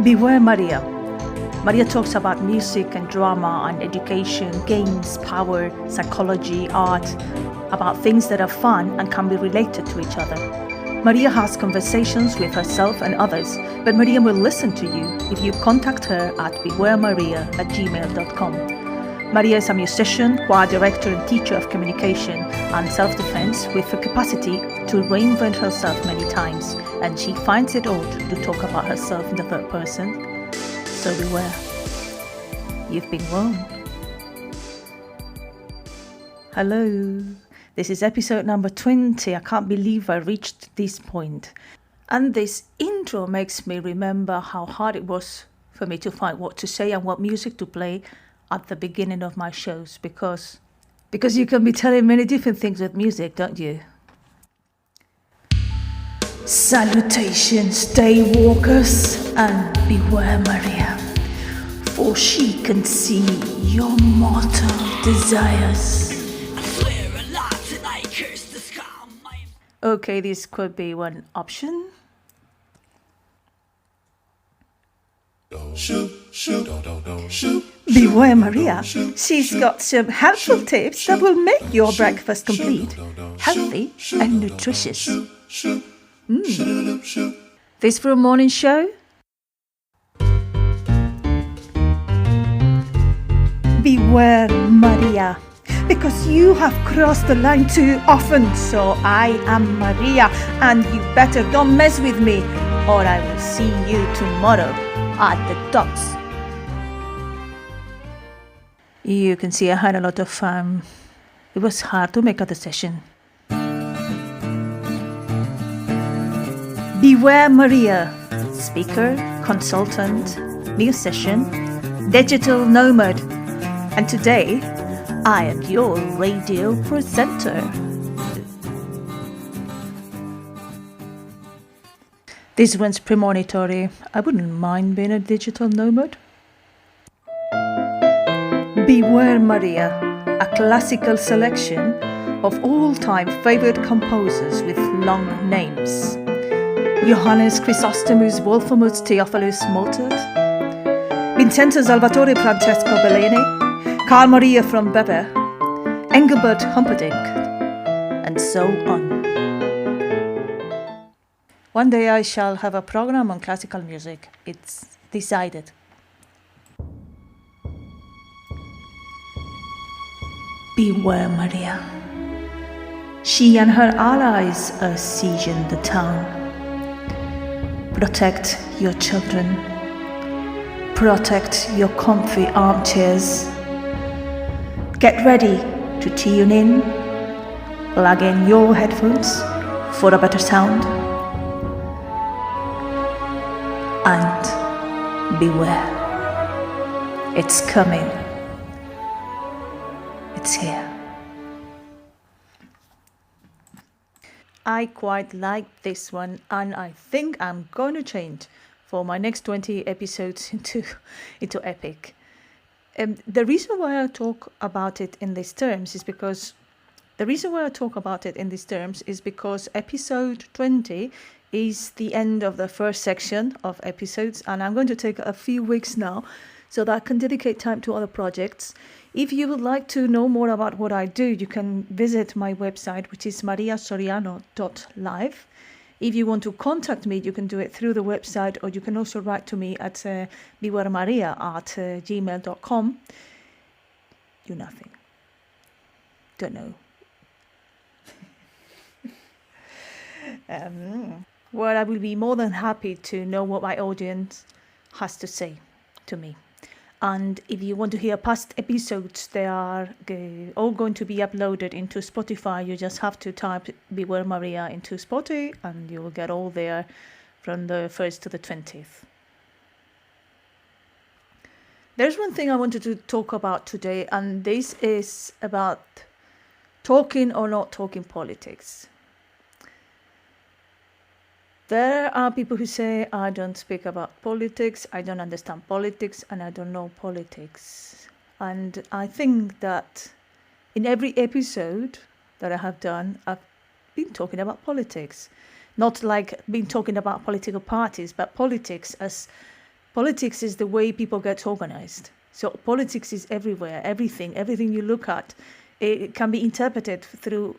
Beware Maria. Maria talks about music and drama and education, games, power, psychology, art, about things that are fun and can be related to each other. Maria has conversations with herself and others, but Maria will listen to you if you contact her at bewaremaria@gmail.com. Maria is a musician, choir director and teacher of communication and self-defense with the capacity to reinvent herself many times, and she finds it odd to talk about herself in the third person. So beware. You've been warned. Hello. This is episode number 20. I can't believe I reached this point. And this intro makes me remember how hard it was for me to find what to say and what music to play at the beginning of my shows, because you can be telling many different things with music, don't you? Salutations, daywalkers, and beware Maria, for she can see your mortal desires. Okay, this could be one option. Beware Maria, she's got some helpful tips that will make your breakfast complete, healthy and nutritious. This for a morning show? Beware Maria, because you have crossed the line too often. So I am Maria, and you better don't mess with me, or I will see you tomorrow at the docks. You can see I had a lot of fun. It was hard to make a decision. Beware Maria, speaker, consultant, musician, digital nomad, and today I am your radio presenter. This one's premonitory. I wouldn't mind being a digital nomad. Beware Maria, a classical selection of all-time favorite composers with long names. Johannes Chrysostomus Wolframus Theophilus Mozart, Vincenzo Salvatore Francesco Bellini, Carl Maria von Weber, Engelbert Humperdinck, and so on. One day I shall have a program on classical music. It's decided. Beware Maria. She and her allies are sieging the town. Protect your children. Protect your comfy armchairs. Get ready to tune in. Plug in your headphones for a better sound. And beware. It's coming. It's here. I quite like this one, and I think I'm going to change for my next 20 episodes into epic. The reason why I talk about it in these terms is because episode 20 is the end of the first section of episodes, and I'm going to take a few weeks now so that I can dedicate time to other projects. If you would like to know more about what I do, you can visit my website, which is mariasoriano.live. If you want to contact me, you can do it through the website, or you can also write to me at bewaremaria@gmail.com. Do nothing. Don't know. Well, I will be more than happy to know what my audience has to say to me. And if you want to hear past episodes, they are all going to be uploaded into Spotify. You just have to type Beware Maria into Spotify, and you will get all there from the 1st to the 20th. There's one thing I wanted to talk about today, and this is about talking or not talking politics. There are people who say, I don't speak about politics, I don't understand politics, and I don't know politics. And I think that in every episode that I have done, I've been talking about politics. Not like been talking about political parties, but politics as Politics is the way people get organized. So politics is everywhere, everything you look at, it can be interpreted through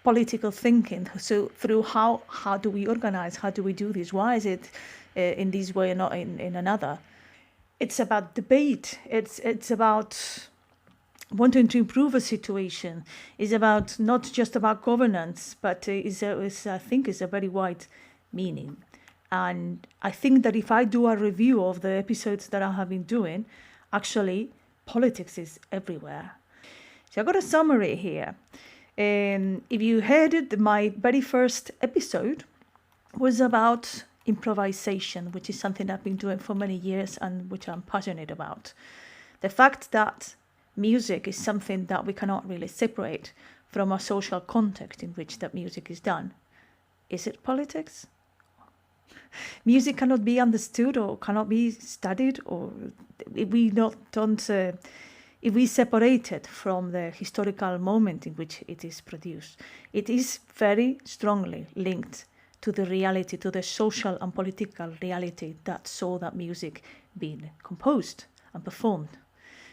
political thinking. So through how do we organize? How do we do this? Why is it in this way and not in another? It's about debate. It's about wanting to improve a situation. It's about not just about governance, but I think it's a very wide meaning. And I think that if I do a review of the episodes that I have been doing, actually politics is everywhere. So I got a summary here. If you heard it, my very first episode was about improvisation, which is something I've been doing for many years and which I'm passionate about. The fact that music is something that we cannot really separate from a social context in which that music is done. Is it politics? Music cannot be understood or cannot be studied, or if we separate it from the historical moment in which it is produced, it is very strongly linked to the reality, to the social and political reality that saw that music being composed and performed.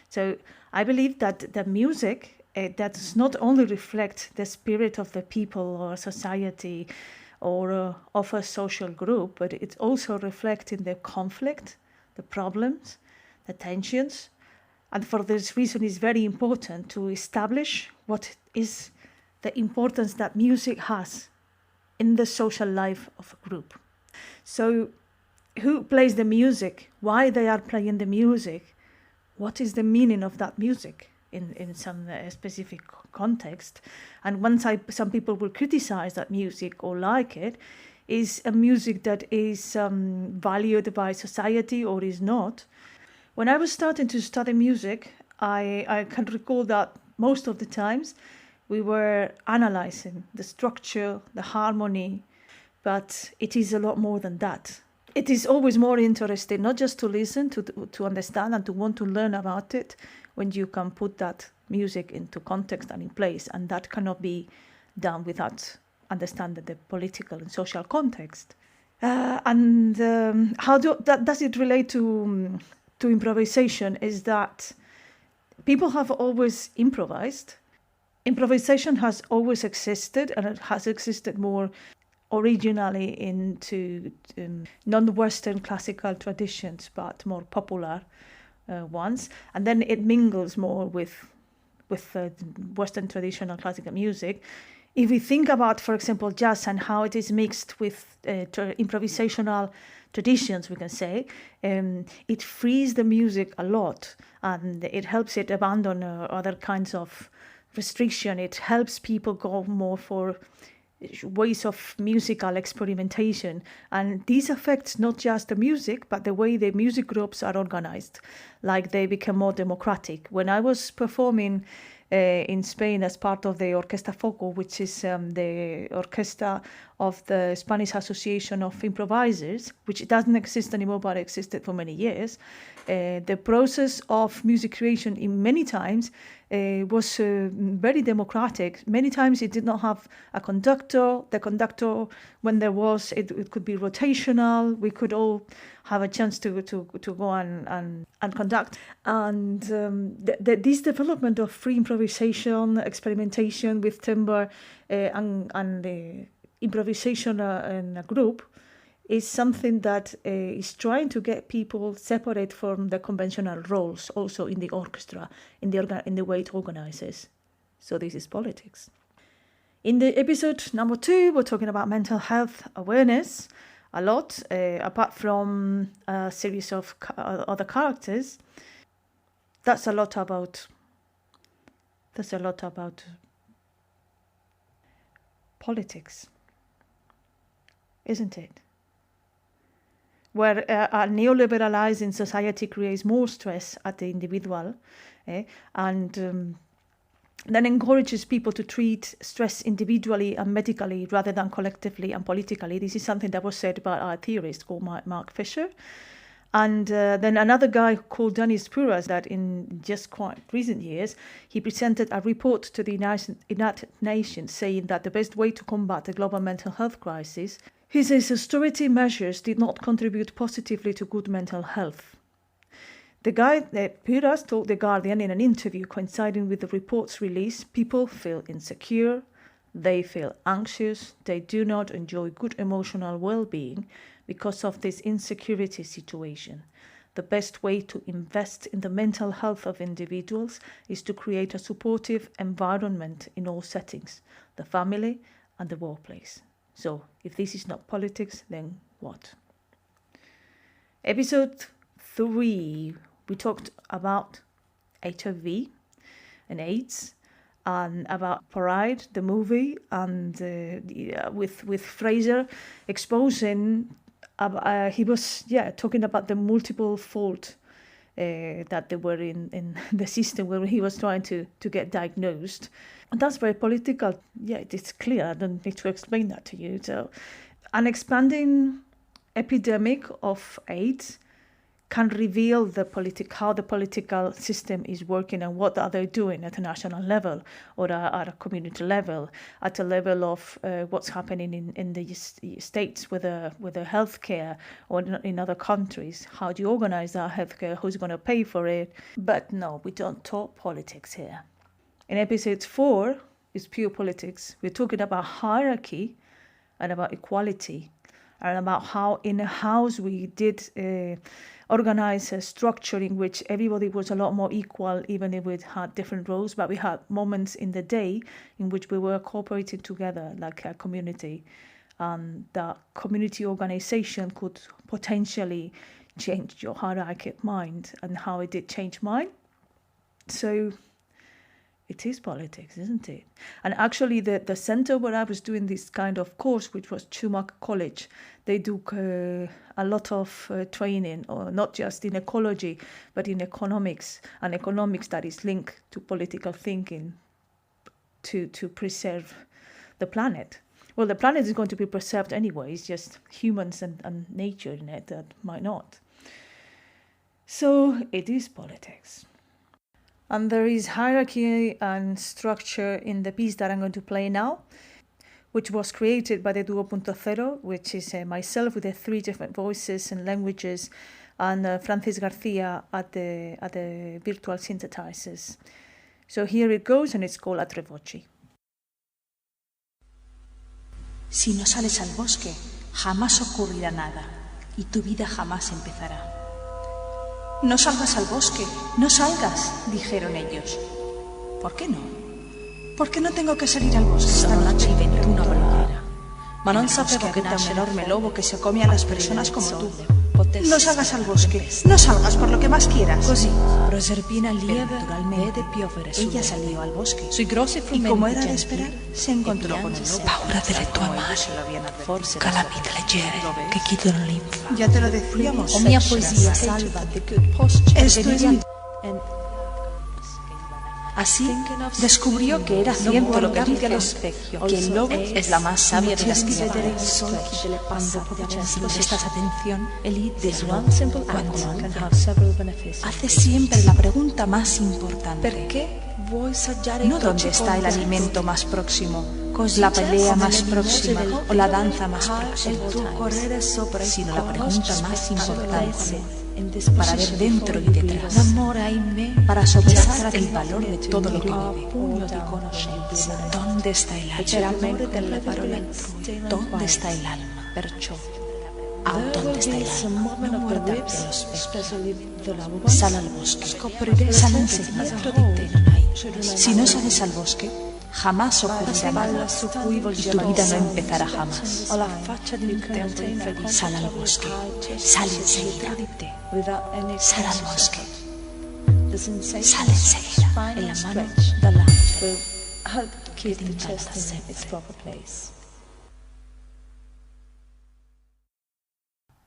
So I believe that the music that does not only reflect the spirit of the people or society or of a social group, but it's also reflecting the conflict, the problems, the tensions. And for this reason, it's very important to establish what is the importance that music has in the social life of a group. So who plays the music? Why they are playing the music? What is the meaning of that music in some specific context? And once some people will criticize that music or like it, is a music that is valued by society or is not? When I was starting to study music, I can recall that most of the times we were analyzing the structure, the harmony, but it is a lot more than that. It is always more interesting not just to listen, to understand and to want to learn about it when you can put that music into context and in place, and that cannot be done without understanding the political and social context. How does it relate to improvisation? Is that people have always improvised. Improvisation has always existed, and it has existed more originally into non-Western classical traditions, but more popular ones. And then it mingles more with Western traditional classical music. If we think about, for example, jazz and how it is mixed with improvisational traditions, we can say, it frees the music a lot, and it helps it abandon other kinds of restriction. It helps people go more for ways of musical experimentation, and this affects not just the music but the way the music groups are organized, like they become more democratic. When I was performing in Spain as part of the Orquesta Foco, which is the orchestra of the Spanish Association of Improvisers, which doesn't exist anymore but existed for many years, the process of music creation in many times was very democratic. Many times it did not have a conductor. The conductor, when there was, it could be rotational. We could all have a chance to go and conduct. And this development of free improvisation, experimentation with timbre and improvisation in a group is something that is trying to get people separate from the conventional roles, also in the orchestra, in the way it organizes. So this is politics. In the episode number 2, we're talking about mental health awareness a lot, apart from a series of other characters. That's a lot about politics, isn't it? Where a neoliberalizing society creates more stress at the individual, and then encourages people to treat stress individually and medically rather than collectively and politically. This is something that was said by a theorist called Mark Fisher. And then another guy called Dennis Puras, that in just quite recent years, he presented a report to the United Nations saying that the best way to combat the global mental health crisis He says austerity measures did not contribute positively to good mental health. The guy that Piras told The Guardian in an interview coinciding with the report's release, people feel insecure, they feel anxious, they do not enjoy good emotional well-being because of this insecurity situation. The best way to invest in the mental health of individuals is to create a supportive environment in all settings, the family and the workplace. So, if this is not politics, then what? Episode 3, we talked about HIV and AIDS, and about Pride, the movie, and with Fraser exposing, he was talking about the multiple fault that they were in the system where he was trying to get diagnosed. And that's very political. Yeah, it's clear. I don't need to explain that to you. So, an expanding epidemic of AIDS can reveal how the political system is working and what are they doing at a national level or at a community level, at a level of what's happening in the states with the healthcare or in other countries. How do you organize that healthcare? Who's going to pay for it? But no, we don't talk politics here. In episode 4 is pure politics. We're talking about hierarchy and about equality and about how in a house we did organize a structure in which everybody was a lot more equal, even if we had different roles, but we had moments in the day in which we were cooperating together like a community. That community organization could potentially change your hierarchic mind, and how it did change mine. So it is politics, isn't it? And actually the center where I was doing this kind of course, which was Schumacher College, they do a lot of training, or not just in ecology, but in economics, and economics that is linked to political thinking to preserve the planet. Well, the planet is going to be preserved anyway, it's just humans and nature in it that might not. So it is politics. And there is hierarchy and structure in the piece that I'm going to play now, which was created by the Duo Punto Cero, which is myself with the 3 different voices and languages, and Francis Garcia at the virtual synthesizers. So here it goes, and it's called A Tre Voci. Si no sales al bosque, jamás ocurrirá nada, y tu vida jamás empezará. No salgas al bosque, no salgas, dijeron ellos. ¿Por qué no? Porque no tengo che salir al bosque esta noche. Sono nati 21 primavera. Ma non sapevo che nasce un enorme lobo que se come a las personas como tú. No salgas al bosque, no salgas por lo que más quieras. Così, Proserpina naturalmente ella salió al bosque. Y como era de esperar, se encontrò con el lobo. Paura delle tue mani, calamite leggere che chiudono l'infa. Ya te lo decíamos. O mia poesia salva. Esto es mi... Así descubrió que era cierto lo que dices, que el lobo es la más sabia de las criaturas. Cuando prestas atención, Hace siempre la pregunta más importante. No dónde está el alimento más próximo, la pelea más próxima o la danza más próxima, sino la pregunta más importante para ver dentro y detrás, para sopesar el valor de todo lo que vive. ¿Dónde está el alma? ¿Dónde está el alma? ¿Dónde está el alma? No muerdas los espejos. Sal al bosque. Sal enseguida. Si no sales al bosque, jamás ocurrirá nada y tu vida no empezará jamás. Sal al bosque. Sal enseguida. Sal al bosque. Sal enseguida. En la mano de la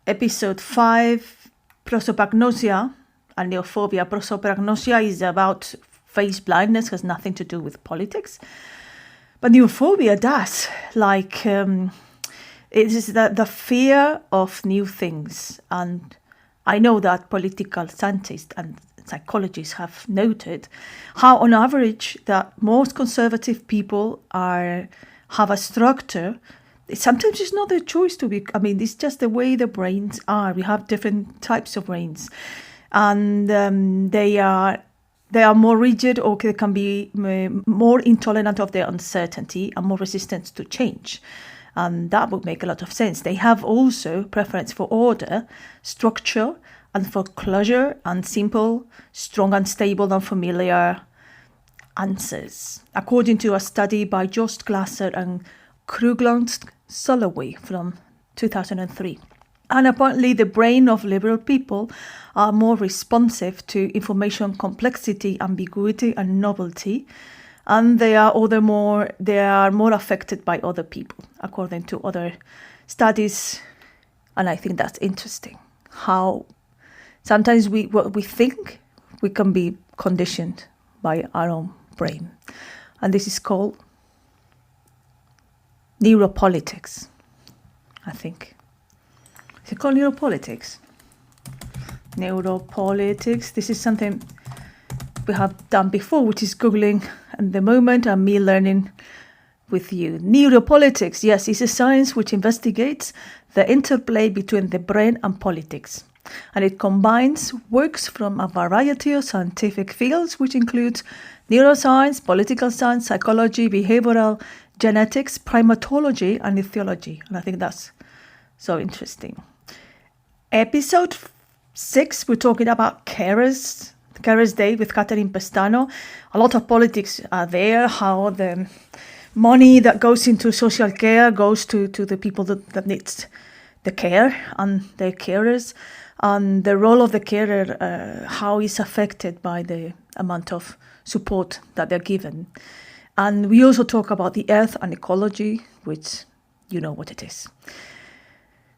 Episode 5, prosopagnosia and neophobia. Prosopagnosia is about face blindness, has nothing to do with politics. But neophobia does. Like, it is the fear of new things. And I know that political scientists and psychologists have noted how, on average, that most conservative people have a structure sometimes it's not their choice to be. I mean, it's just the way the brains are. We have different types of brains, and they are more rigid, or they can be more intolerant of their uncertainty and more resistant to change. And that would make a lot of sense. They have also preference for order, structure, and for closure and simple, strong and stable and familiar answers, according to a study by Jost Glasser and Krugland Soloway from 2003. And apparently the brain of liberal people are more responsive to information complexity, ambiguity, and novelty, and they are more affected by other people, according to other studies. And I think that's interesting, how sometimes what we think, we can be conditioned by our own brain. And this is called neuropolitics, I think. Is it called neuropolitics? Neuropolitics. This is something we have done before, which is Googling at the moment and me learning with you. Neuropolitics, yes, is a science which investigates the interplay between the brain and politics. And it combines works from a variety of scientific fields, which includes neuroscience, political science, psychology, behavioral genetics, primatology, and ethology. And I think that's so interesting. Episode 6, we're talking about Carers Day with Catherine Pestano. A lot of politics are there, how the money that goes into social care goes to the people that needs the care and their carers, and the role of the carer, how it's affected by the amount of support that they're given. And we also talk about the earth and ecology, which you know what it is.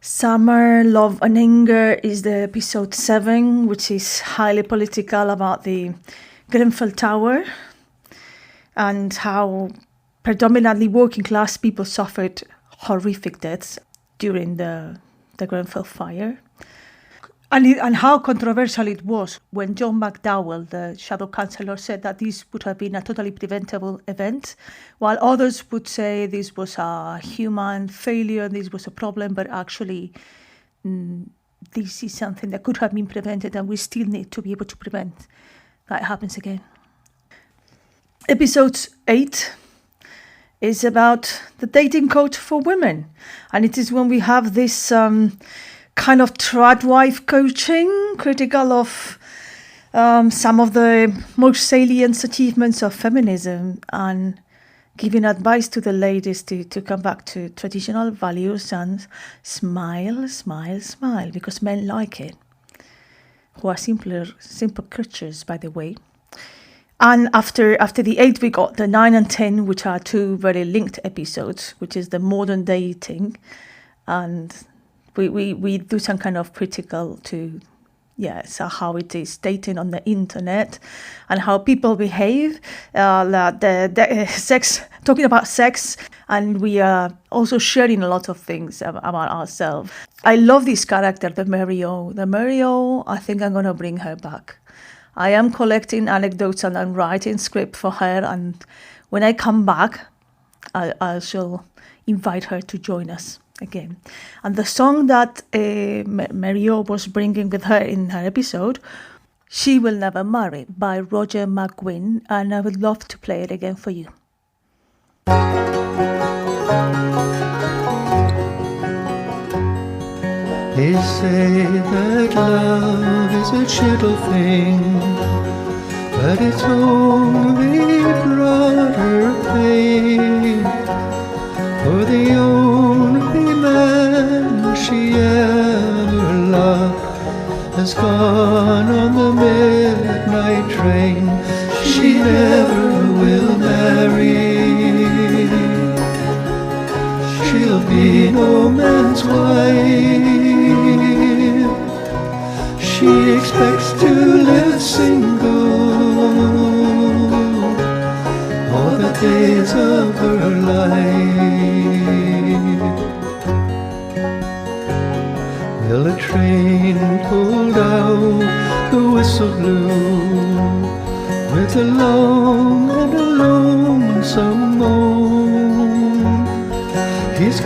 Summer, Love and Anger is the episode 7, which is highly political, about the Grenfell Tower and how predominantly working class people suffered horrific deaths during the Grenfell fire. And how controversial it was when John McDowell, the shadow chancellor, said that this would have been a totally preventable event, while others would say this was a human failure, this was a problem, but actually this is something that could have been prevented, and we still need to be able to prevent that happens again. Episode 8 is about the dating coach for women, and it is when we have this kind of tradwife coaching, critical of some of the most salient achievements of feminism, and giving advice to the ladies to come back to traditional values and smile, smile, smile, because men like it, who are simple creatures, by the way. And after the 8, we got the 9 and 10, which are 2 very linked episodes, which is the modern dating, and we do some kind of critical to, so how it is dating on the internet and how people behave, the sex, talking about sex, and we are also sharing a lot of things about ourselves. I love this character, the Mario. The Mario, I think I'm going to bring her back. I am collecting anecdotes and I'm writing script for her, and when I come back, I shall invite her to join us again. And the song that Mario was bringing with her in her episode, She Will Never Marry, by Roger McGuinn, and I would love to play it again for you. They say that love is a gentle thing, but it's only brought her pain. For the only man she ever loved has gone on the midnight train. She never will marry. She'll be no man's wife. She expects to live single all the days of her life. Well, a train pulled out, the whistle blew, with a long and a lonesome moan. He's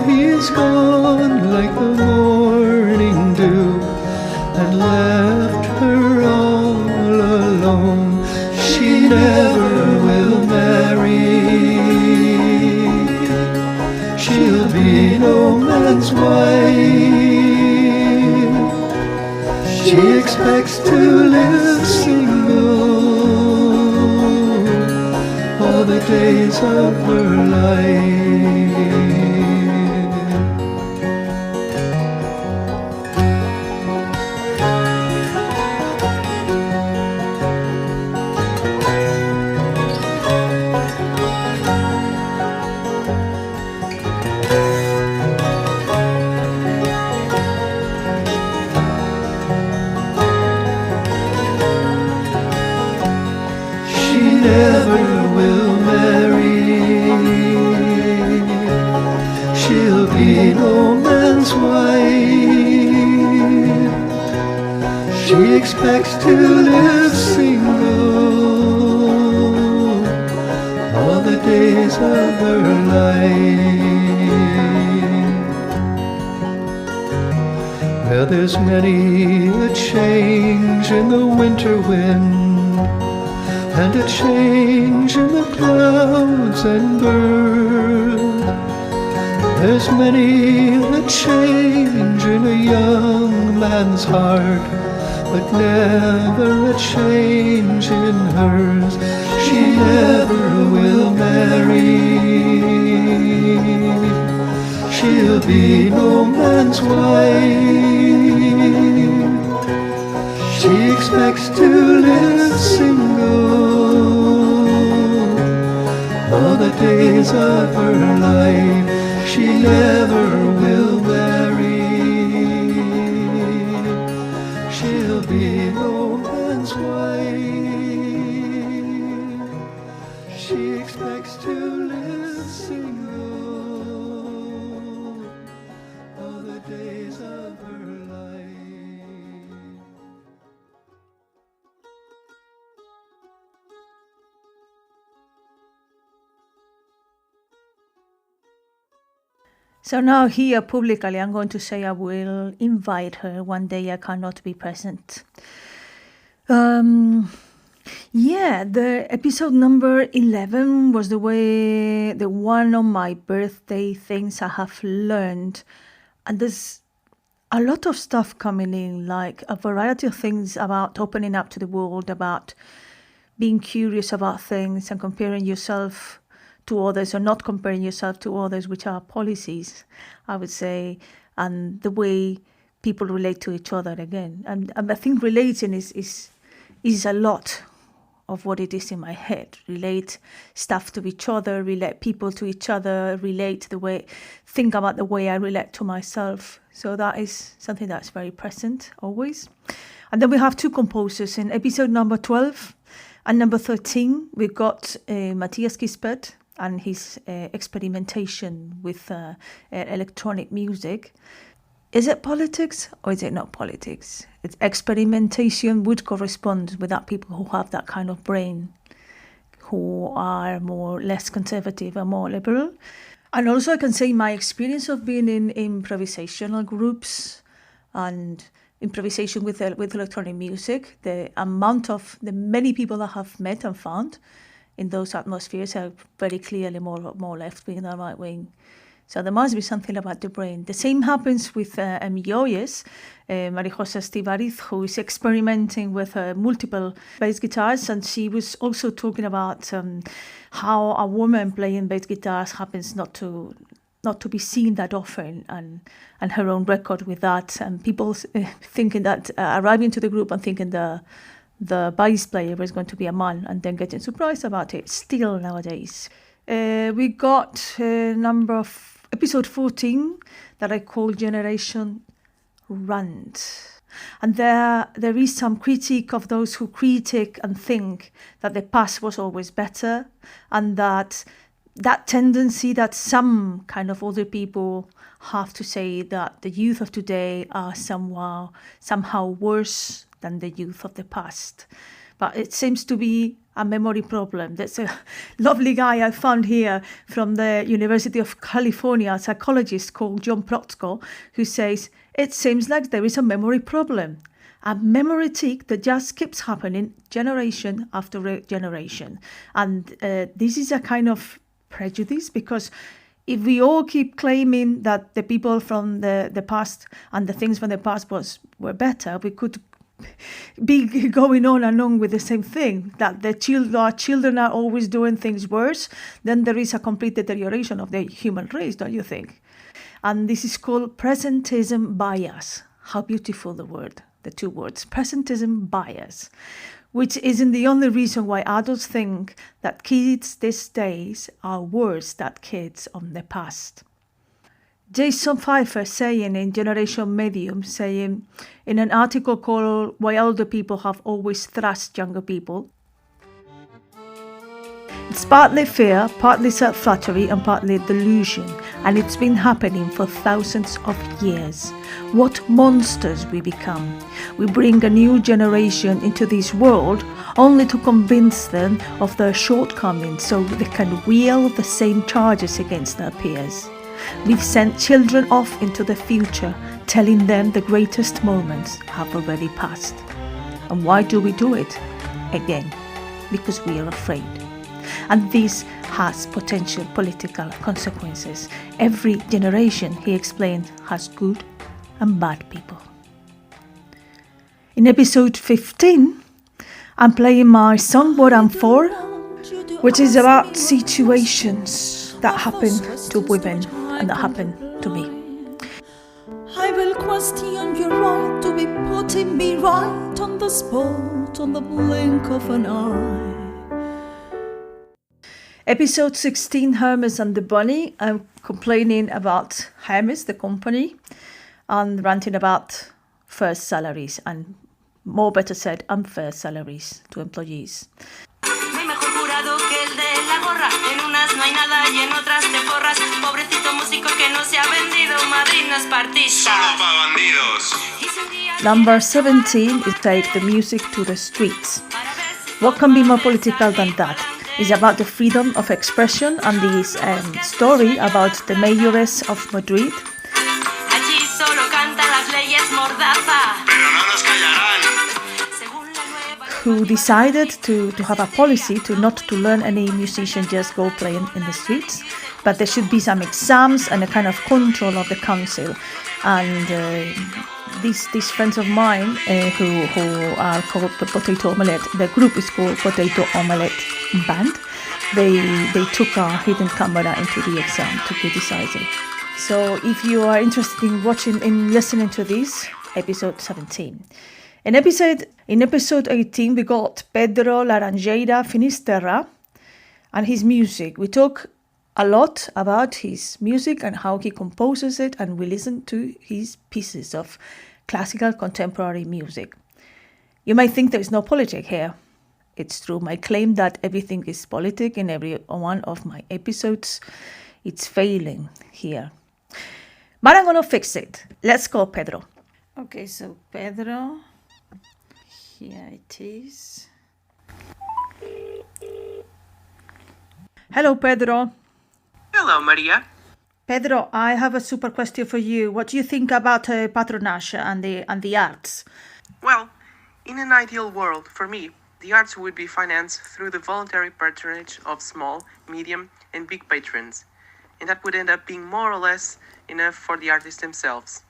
he's gone like the morning dew, and left her all alone. She never will marry. She'll be no man's wife. She expects to live single all the days of her life. Never will marry. She'll be no man's wife. She expects to live single all the days of her life. Well, there's many a change in the winter wind, and a change in the clouds and bird. There's many a change in a young man's heart, but never a change in hers. She never will marry. She'll be no man's wife. She expects to live single all the days of her life. She never will marry. She'll be no man's wife. She expects to live single all the days of her life. So now here publicly I'm going to say I will invite her one day. I cannot be present. The episode number 11 was the one on my birthday, things I have learned. And there's a lot of stuff coming in, like a variety of things about opening up to the world, about being curious about things and comparing yourself to others, or not comparing yourself to others, which are policies, I would say, and the way people relate to each other again. And I think relating is a lot of what it is in my head. Relate stuff to each other, relate people to each other, think about the way I relate to myself. So that is something that's very present always. And then we have two composers in episode number 12 and number 13. We've got Matthias Kispert and his experimentation with electronic music. Is it politics or is it not politics? It's experimentation would correspond with that people who have that kind of brain, who are less conservative and more liberal. And also I can say my experience of being in improvisational groups and improvisation with electronic music, the many people I have met and found in those atmospheres are very clearly more left wing than right wing. So there must be something about the brain. The same happens with Milloyes, Marijosa Estivariz, who is experimenting with multiple bass guitars, and she was also talking about how a woman playing bass guitars happens not to be seen that often, and her own record with that, and people thinking that arriving to the group and thinking the bass player is going to be a man, and then getting surprised about it still nowadays. We got episode 14 that I call Generation Rant. And there is some critique of those who critique and think that the past was always better, and that tendency that some kind of older people have to say that the youth of today are somehow worse than the youth of the past. but it seems to be a memory problem. There's a lovely guy I found here from the University of California, a psychologist called John Protzko, who says, it seems like there is a memory problem, a memory tick that just keeps happening generation after generation. And this is a kind of prejudice, because if we all keep claiming that the people from the past and the things from the past were better, we could be going on and on with the same thing, that our children are always doing things worse, then there is a complete deterioration of the human race, don't you think? And this is called presentism bias. How beautiful the word, the two words, presentism bias, which isn't the only reason why adults think that kids these days are worse than kids of the past. Jason Pfeiffer saying in Generation Medium, saying in an article called Why Older People Have Always Thrashed Younger People, it's partly fear, partly self-flattery and partly delusion, and it's been happening for thousands of years. What monsters we become. We bring a new generation into this world only to convince them of their shortcomings so they can wield the same charges against their peers. We've sent children off into the future, telling them the greatest moments have already passed. And why do we do it? Again, because we are afraid. And this has potential political consequences. Every generation, he explained, has good and bad people. In episode 15, I'm playing my song What I'm For, which is about situations that happen to women and that happen to me. I will question your right to be putting me right on the spot, on the blink of an eye. Episode 16, Hermes and the Bunny. I'm complaining about Hermes, the company, and ranting about first salaries and, more better said, unfair salaries to employees. Number 17 is Take the Music to the Streets. What can be more political than that? It's about the freedom of expression and this story about the mayoress of Madrid who decided to have a policy to not to learn any musician just go playing in the streets, but there should be some exams and a kind of control of the council. And these friends of mine who are called the Potato Omelette, the group is called Potato Omelette Band. They took a hidden camera into the exam to criticize it. So if you are interested in watching and listening to this, episode 17. In episode 18, we got Pedro Laranjeira Finisterra and his music. We talk a lot about his music and how he composes it, and we listen to his pieces of classical contemporary music. You might think there is no politics here. It's true. My claim that everything is politic in every one of my episodes, it's failing here. But I'm going to fix it. Let's call Pedro. Okay, so Pedro, here it is. Hello, Pedro. Hello, Maria. Pedro, I have a super question for you. What do you think about patronage and the arts? Well, in an ideal world, for me, the arts would be financed through the voluntary patronage of small, medium, and big patrons, and that would end up being more or less enough for the artists themselves.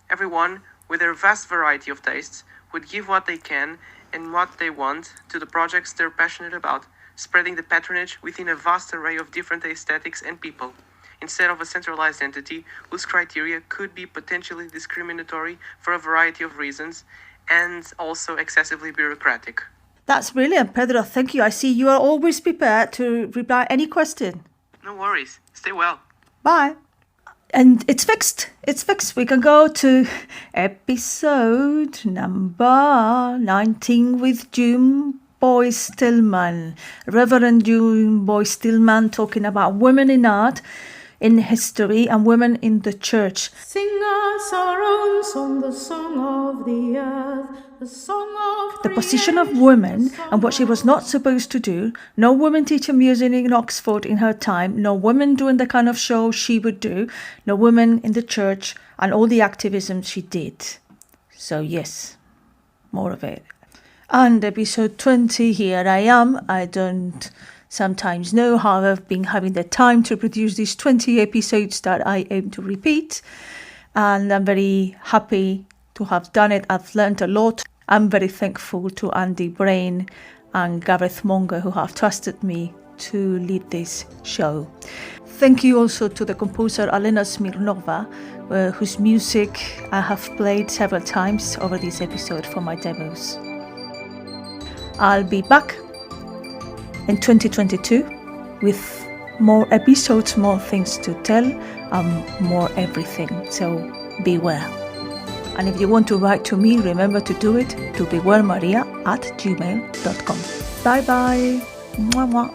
Everyone, with their vast variety of tastes, would give what they can and what they want to the projects they're passionate about, spreading the patronage within a vast array of different aesthetics and people, instead of a centralized entity whose criteria could be potentially discriminatory for a variety of reasons and also excessively bureaucratic. That's brilliant, Pedro. Thank you. I see you are always prepared to reply any question. No worries. Stay well. Bye. And it's fixed. It's fixed. We can go to episode number 19 with June Boyce Stillman. Reverend June Boyce Stillman talking about women in art, in history and women in the church. Sing us our own song, the song of the earth, the song of The position of women and what she was not supposed to do. No woman teaching music in Oxford in her time. No woman doing the kind of show she would do. No woman in the church and all the activism she did. So yes, more of it. And episode 20, here I am. I don't sometimes know how I've been having the time to produce these 20 episodes that I aim to repeat. And I'm very happy to have done it. I've learned a lot. I'm very thankful to Andy Brain and Gareth Monger who have trusted me to lead this show. Thank you also to the composer Alena Smirnova, whose music I have played several times over this episode for my demos. I'll be back in 2022 with more episodes, more things to tell, more everything. So beware. And if you want to write to me, remember to do it to bewaremaria@gmail.com. Bye bye. Mwah, mwah.